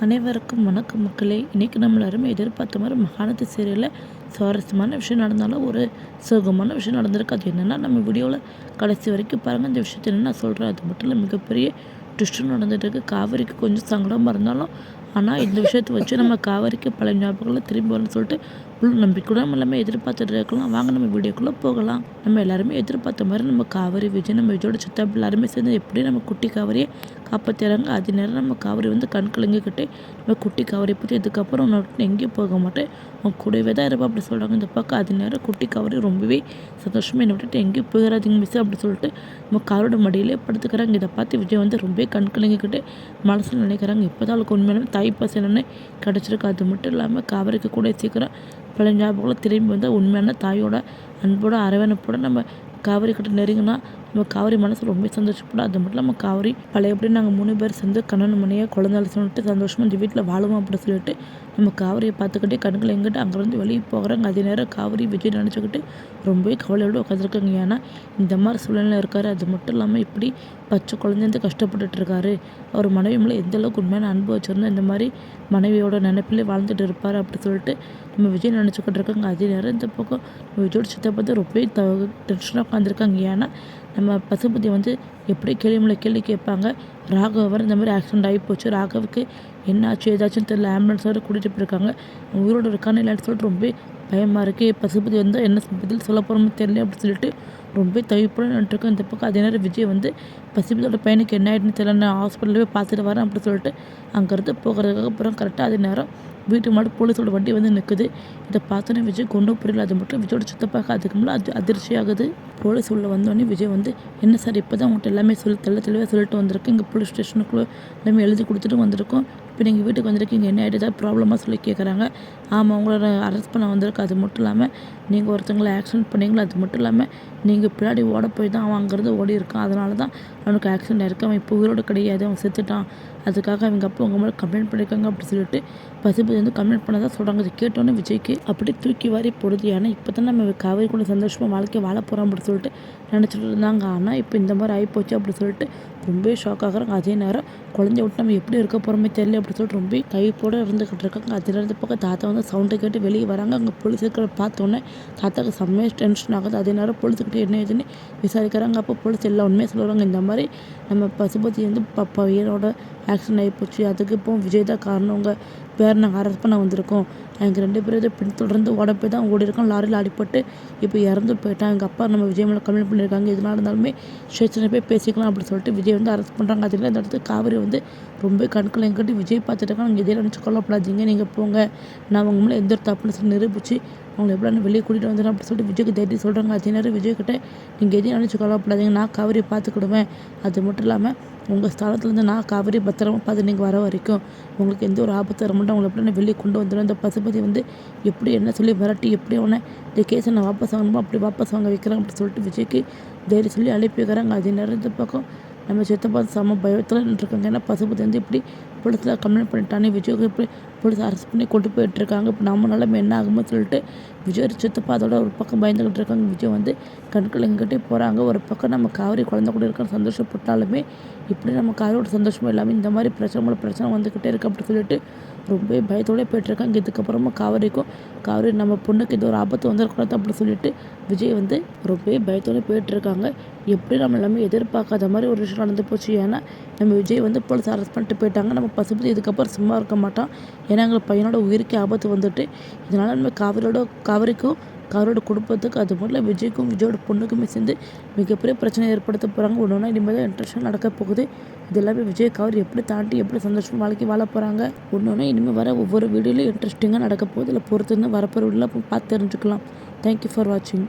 அனைவருக்கும் வணக்கம் மக்களே. இன்றைக்கி நம்ம எல்லாருமே எதிர்பார்த்த மாதிரி மகாநதி சீரியலில் சுவாரஸ்யமான விஷயம் நடந்தாலும் ஒரு சோகமான விஷயம் நடந்திருக்கு. அது என்னென்னா நம்ம வீடியோவில் கடைசி வரைக்கும் பாருங்கள். இந்த விஷயத்தை என்ன நான் சொல்கிறேன், அது மட்டும் இல்லை மிகப்பெரிய ட்விஸ்ட்டும் நடந்துகிட்ருக்கு. காவேரிக்கு கொஞ்சம் சங்கடமாக இருந்தாலும் ஆனால் இந்த விஷயத்தை வச்சு நம்ம காவேரிக்கு பல ஞாபகங்களை திரும்பி வரணும்னு சொல்லிட்டு முழு நம்பிக்கையுடன் எல்லாமே எதிர்பார்த்துட்டு இருக்கலாம். வாங்க நம்ம வீடியோக்குள்ளே போகலாம். நம்ம எல்லாருமே எதிர்பார்த்த மாதிரி நம்ம காவேரி விஜய், நம்ம விஜயோட சித்தப்பா எல்லாருமே சேர்ந்து எப்படி நம்ம குட்டி காவேரியை காப்பாற்றுறாங்க. அது நேரம் நம்ம காவேரி வந்து கண் கலங்கிக்கிட்டே நம்ம குட்டி காவேரி பற்றி இதுக்கப்புறம் உன்னை எங்கேயும் போக மாட்டேன், உன் கூடவே தான் இருப்பா அப்படி சொல்கிறாங்க. இந்த பக்கம் அது நேரம் குட்டி காவேரி ரொம்பவே சந்தோஷமாக என்னை விட்டுட்டு எங்கேயும் போயிடாதீங்க மிஸ் அப்படி சொல்லிட்டு நம்ம காரோட மடியிலே படுத்துக்கிறாங்க. இதை பார்த்து விஜய் வந்து ரொம்ப கண் கலங்கிக்கிட்டு மனசில் நினைக்கிறாங்க, இப்போ தான் அவளுக்கு உண்மையான தாய் பசன்னு கிடச்சிருக்கு. அது மட்டும் இல்லாமல் காவேரிக்கு கூட சீக்கிரம் பல ஞாபகங்களை திரும்பி வந்தால் உண்மையான தாயோட அன்போட அரவணைப்போட நம்ம காவேரி கிட்ட நெருங்கினா நம்ம காவேரி மனசு ரொம்ப சந்தோஷப்படும். அது மட்டும் இல்லாமல் காவேரி பழையபடி நாங்கள் 3 பேர் சேர்ந்து கண்ணன் மணியாக குழந்தைகள் சொல்லிட்டு சந்தோஷமாக இந்த வீட்டில் வாழுவோம் அப்படின்னு சொல்லிட்டு நம்ம காவேரியை பார்த்துக்கிட்டே கண்களை எங்கிட்ட அங்கேருந்து வெளியே போகிறாங்க. அதே நேரம் காவேரி விஜய் நினச்சிக்கிட்டு ரொம்பவே கவலையோடு உட்காந்துருக்காங்க. ஏன்னா இந்த மாதிரி சூழ்நிலை இருக்கார். அது மட்டும் இல்லாமல் இப்படி பச்சை குழந்தைந்து கஷ்டப்பட்டுட்டு இருக்காரு. அவர் மனைவி மேலே எந்தளவுக்கு உண்மையான அன்பு வச்சுருந்தா இந்த மாதிரி மனைவியோட நினைப்பிலே வாழ்ந்துட்டு இருப்பார் அப்படி சொல்லிட்டு நம்ம விஜய் நினச்சிக்கிட்டு இருக்காங்க. அதே நேரம் இந்த பக்கம் விஜயோட சித்தப்பா ரொம்பவே டென்ஷனாக உட்காந்துருக்காங்க. ஏன்னா நம்ம பசுபதி வந்து எப்படி கேள்வி கேட்பாங்க. ராகவர் இந்த மாதிரி ஆக்சிடென்ட் ஆகி போச்சு, ராகவுக்கு என்ன ஆச்சு ஏதாச்சும் தெரியல, ஆம்புலன்ஸோடு கூட்டிகிட்டு போயிருக்காங்க, உயிரோடு இருக்கான்னு இல்லைன்னு சொல்லிட்டு ரொம்ப பயமாக இருக்குது. பசுபதி வந்து என்ன பதில் சொல்ல போகிறோமோ தெரியல அப்படின்னு சொல்லிட்டு ரொம்ப தவிப்புடன் நின்றுருக்கோம். இந்த பக்கம் அதே நேரம் விஜய் வந்து பசுபதியோட பையனுக்கு என்ன ஆகிடுன்னு தெரியல, நான் ஹாஸ்பிட்டலில் போய் பார்த்துட்டு வரேன் அப்படி சொல்லிட்டு அங்கேருந்து போகிறதுக்காக அப்புறம் கரெக்டாக அதே நேரம் வீட்டுக்கு முன்னாடி போலீஸோட வண்டி வந்து நிற்குது. இதை பார்த்தோன்னே விஜய் கொண்டு புரியல. அது மட்டும் விஜயோட சித்தப்பாக்க அதுக்கு முன்னாடி அதிர்ச்சி ஆகுது. போலீஸ் உள்ளே வந்தோடனே விஜய் வந்து என்ன சார் இப்போ தான் உங்கள்கிட்ட எல்லாமே தெளிவாக சொல்லிட்டு வந்திருக்கேன், இங்கே போலீஸ் ஸ்டேஷனுக்குள்ளே எல்லாமே எழுதி கொடுத்துட்டு வந்திருக்கோம், இப்போ நீங்கள் வீட்டுக்கு வந்திருக்கீங்க, என்ன ஆகிட்டு ஏதாவது ப்ராப்ளமாக சொல்லி கேட்குறாங்க. ஆமாம் உங்களோட அரெஸ்ட் பண்ண வந்திருக்கு. அது மட்டும் இல்லாமல் நீங்கள் ஒருத்தங்களை ஆக்சிடென்ட் பண்ணீங்களா, அது மட்டும் இல்லாமல் நீங்கள் பின்னாடி ஓட போய் தான் அவன் அங்கேருந்து ஓடி இருக்கான், அதனால தான் அவனுக்கு ஆக்சிடென்ட் ஆயிருக்கு, அவன் இப்போ உயிரோடு கிடையாது, அவன் செத்துட்டான், அதுக்காக அவங்க அப்போ உங்கள் மேலே கம்ப்ளைண்ட் பண்ணியிருக்காங்க அப்படி சொல்லிட்டு பசுபதி வந்து கம்ப்ளைண்ட் பண்ண தான் சொல்கிறாங்க. அது கேட்டோன்னே விஜய்க்கு அப்படி தூக்கி வாரி போடுது. ஏன்னா இப்போ தான் நம்ம காவேரி கூட சந்தோஷமாக வாழ்க்கை வாழ போகிறோம் அப்படி சொல்லிட்டு நினச்சிட்டு இருந்தாங்க. ஆனால் இப்போ இந்த மாதிரி ஆகிப்போச்சு அப்படி சொல்லிட்டு ரொம்ப ஷாக் ஆகுறாங்க. அதே நேரம் குழந்தைய விட்டு நம்ம எப்படி இருக்க போகிறோமே தெரியல அப்படி சொல்லிட்டு ரொம்ப கைப்போடு இருந்துக்கிட்டு இருக்காங்க. அதில் இருந்து பக்கம் தாத்தா வந்து சவுண்டை கேட்டு வெளியே வராங்க. அங்கே போலீஸ் இருக்கிற பார்த்தோன்னே தாத்தாவுக்கு செம்மையாக டென்ஷன் ஆகுது. அதே நேரம் போலீஸுக்கிட்ட என்ன ஏதுன்னு விசாரிக்கிறாங்க. அப்போ போலீஸ் எல்லா உண்மையாக சொல்லுவாங்க, இந்த மாதிரி நம்ம பசுபதி வந்து பையனோட ஆக்சிடென்ட் ஆகிப்போச்சு, அதுக்கு இப்போ விஜய் தான் காரணம், உங்கள் பேர் நாங்கள் அரெஸ்ட் பண்ண வந்திருக்கோம், எங்கள் 2 பேரும் இதை பின்தொடர்ந்து ஓட போய் தான் ஓடி இருக்கோம், லாரியில் அடிப்பட்டு இப்போ இறந்து போயிட்டான், எங்கள் அப்பா நம்ம விஜய் மேலே கம்ப்ளைண்ட் பண்ணியிருக்காங்க, எதனால இருந்தாலுமே ஸ்டேஷனில் போய் பேசிக்கலாம் அப்படின்னு சொல்லிட்டு விஜய் வந்து அரெஸ்ட் பண்ணுறாங்க. அதில் இந்த இடத்துல காவேரி வந்து ரொம்ப கண்களை எங்கிட்ட விஜய் பார்த்துட்டு இருக்காங்க. நீங்கள் இதே நினச்சி கொல்லப்படாதீங்க, நீங்கள் போங்க, நான் உங்கள் மேலே எந்த ஒரு தப்புன்னு சொல்லி நிரூபிச்சு அவங்களை எப்படின்னு வெளியே கூட்டிகிட்டு வந்துடும் அப்படின்னு சொல்லிட்டு விஜய்க்கு தைரியம் சொல்கிறாங்க. அதே நேரம் விஜய்கிட்ட நீங்கள் எதையும் நினச்சி கொல்லப்படாதீங்க, நான் காவேரியை பார்த்துக்கிடுவேன், அது மட்டும் இல்லாமல் உங்கள் ஸ்தலத்துலேருந்து நான் காவேரி பத்திரமா பார்த்து நீங்கள் வர வரைக்கும் உங்களுக்கு எந்த ஒரு ஆபத்து வர மாட்டோம், அவங்களை எப்படின்னு வெளியே கொண்டு வந்துடும். இந்த பசுபதி வந்து எப்படி என்ன சொல்லி விரட்டி எப்படி அவனை இந்த கேஸை நான் வாபஸ் வாங்கணுமோ அப்படி வாபஸ் வாங்க வைக்கிறேன் அப்படி சொல்லிட்டு விஜய்க்கு தைரியம் சொல்லி அனுப்பி வைக்கிறாங்க. அதே நேரம் இந்த பக்கம் நம்ம சித்தப்பா செம்ம பயத்தில் நின்றுருக்காங்க. ஏன்னா பசுபதி வந்து இப்படி போலீஸில் கம்ப்ளைண்ட் பண்ணிட்டானே, விஜய்க்கு இப்படி போலீஸ் அரெஸ்ட் பண்ணி கொண்டு போயிட்டுருக்காங்க, இப்போ நம்ம நிலைமை என்ன ஆகுமோ சொல்லிட்டு விஜய் சித்தப்பா அதோட ஒரு பக்கம் பயந்துக்கிட்டு இருக்காங்க. விஜய் வந்து கண்கள் எங்கிட்டே போகிறாங்க. ஒரு பக்கம் நம்ம காவேரி குழந்தை கூட இருக்க சந்தோஷப்பட்டாலுமே இப்படி நம்ம காவேரியோட சந்தோஷமும் இல்லாமல் இந்த மாதிரி பிரச்சனை வந்துக்கிட்டே இருக்குது அப்படி சொல்லிட்டு ரொம்ப பயத்தோடய போய்ட்டுருக்காங்க. இதுக்கப்புறமா காவேரி நம்ம பொண்ணுக்கு இது ஒரு ஆபத்து வந்துடக்கூடாது அப்படி சொல்லிட்டு விஜய் வந்து ரொம்ப பயத்தோடு போயிட்டுருக்காங்க. எப்படி நம்ம எல்லாமே எதிர்பார்க்காத மாதிரி ஒரு விஷயம் நடந்து போச்சு. ஏன்னா நம்ம விஜய் வந்து போலீஸ் அரெஸ்ட் பண்ணிட்டு போயிட்டாங்க. நம்ம பசுபதி இதுக்கப்புறம் சும்மா இருக்க மாட்டான். ஏன்னா எங்கள் பையனோட உயிருக்கு ஆபத்து வந்துட்டு, இதனால் நம்ம காவேரிக்கும் காரோட குடும்பத்துக்கு அது மட்டும் விஜய்க்கும் விஜயோட பொண்ணுக்குமே சேர்ந்து மிகப்பெரிய பிரச்சனை ஏற்படுத்த போகிறாங்க. ஒன்று இனிமேல் தான் இன்ட்ரெஸ்டாக நடக்க போகுது. இது எல்லாமே விஜய் காவேரி எப்படி தாண்டி எப்படி சந்தோஷமாக வாழ்க்கை வாழ போகிறாங்க. ஒன்று இனிமேல் வர ஒவ்வொரு வீடியோலையும் இன்ட்ரெஸ்டிங்காக நடக்க போகுது. இல்லை பொறுத்து வரப்போகிற வீடியோலாம் பார்த்து தெரிஞ்சுக்கலாம். தேங்க்யூ ஃபார் வாட்சிங்.